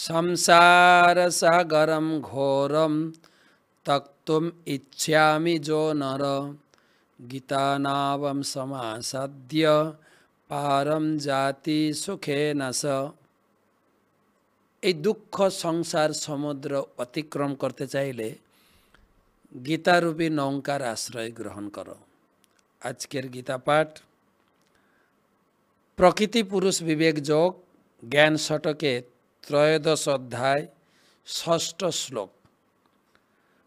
संसार सागरम घोरम तक्तुम इच्छामि जो नर गीता नावम समासाद्य पारम जाति सुखे नस। এই দুঃখ সংসার সমুদ্র অতিক্রম করতে চাইলে গীতারূপী নৌকার আশ্রয় গ্রহণ করো। আজকের গীতা পাঠ প্রকৃতি পুরুষ বিবেক যোগ জ্ঞান শতকে ত্রয়োদশ অধ্যায় ষষ্ঠ শ্লোক।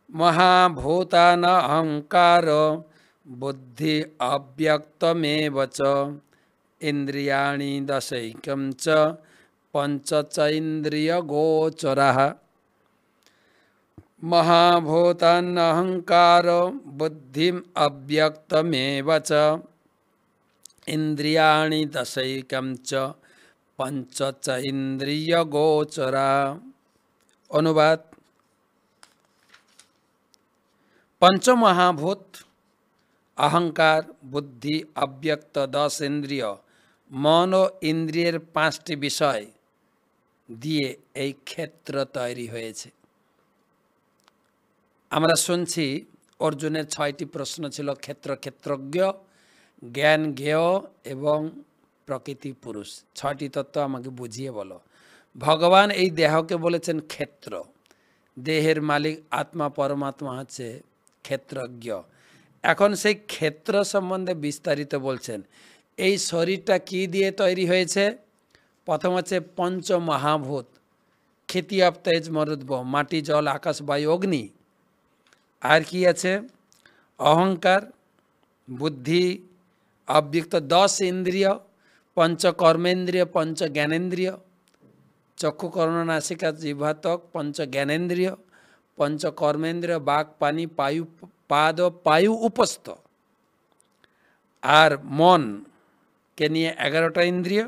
মহাভূতান অহংকার বুদ্ধি অব্যক্তমেব চ ইন্দ্রিয়াণি দশৈকম চ पंच च इंद्रिय गोचरः। महाभूतान अहंकार बुद्धिम अव्यक्तमेव च इंद्रियाणि दशैकं च पंच च इंद्रिय गोचरा। अनुवाद। पंच महाभूत अहंकार बुद्धि अव्यक्त 10 इंद्रिय मन ও ইন্দ্রিয়ের 5টি বিষয় দিয়ে এই ক্ষেত্র তৈরি হয়েছে। আমরা শুনছি অর্জুনের 6টি প্রশ্ন ছিল ক্ষেত্র ক্ষেত্রজ্ঞ, জ্ঞান জ্ঞেয় এবং প্রকৃতি পুরুষ। 6টি তত্ত্ব আমাকে বুঝিয়ে বলো। ভগবান এই দেহকে বলেছেন ক্ষেত্র, দেহের মালিক আত্মা পরমাত্মা হচ্ছে ক্ষেত্রজ্ঞ। এখন সেই ক্ষেত্র সম্বন্ধে বিস্তারিত বলছেন। এই শরীরটা কি দিয়ে তৈরি হয়েছে? প্রথম হচ্ছে পঞ্চ মহাভূত, ক্ষিতি আপ তেজ মরুদ্ভ, মাটি জল আকাশ বায়ু অগ্নি। আর কি আছে? অহংকার বুদ্ধি অব্যক্ত 10 ইন্দ্রিয়, পঞ্চ কর্মেন্দ্রিয় পঞ্চ জ্ঞানেন্দ্রিয়, চক্ষু কর্ণ নাসিকা জিহ্বা ত্বক পঞ্চ জ্ঞানেন্দ্রিয়, পঞ্চ কর্মেন্দ্রিয় বাক পানি পায়ু পাদ পায়ু উপস্থ। আর মন কে নিয়ে 11টা ইন্দ্রিয়,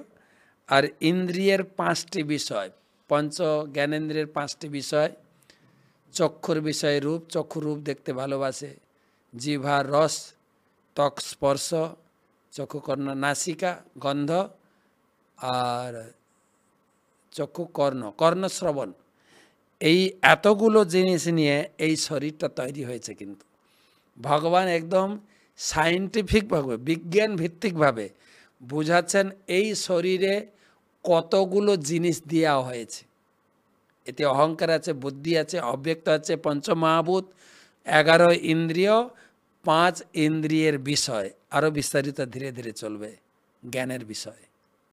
আর ইন্দ্রিয়ের 5টি বিষয়, পঞ্চ জ্ঞানেন্দ্রিয়ের 5টি বিষয়। চক্ষুর বিষয় রূপ, চক্ষু রূপ দেখতে ভালোবাসে, জিহ্বার রস, ত্বক স্পর্শ, চক্ষু কর্ণ নাসিকা গন্ধ, আর চক্ষু কর্ণ কর্ণ শ্রবণ। এই এতগুলো জিনিস নিয়ে এই শরীরটা তৈরি হয়েছে। কিন্তু ভগবান একদম সায়েন্টিফিকভাবে বিজ্ঞান ভিত্তিকভাবে বুঝাচ্ছেন এই শরীরে কতগুলো জিনিস দেওয়া হয়েছে। এতে অহংকার আছে, বুদ্ধি আছে, অব্যক্ত আছে, পঞ্চমহাভূত, 11 ইন্দ্রিয়, 5 ইন্দ্রিয়ের বিষয়। আরও বিস্তারিত ধীরে ধীরে চলবে জ্ঞানের বিষয়।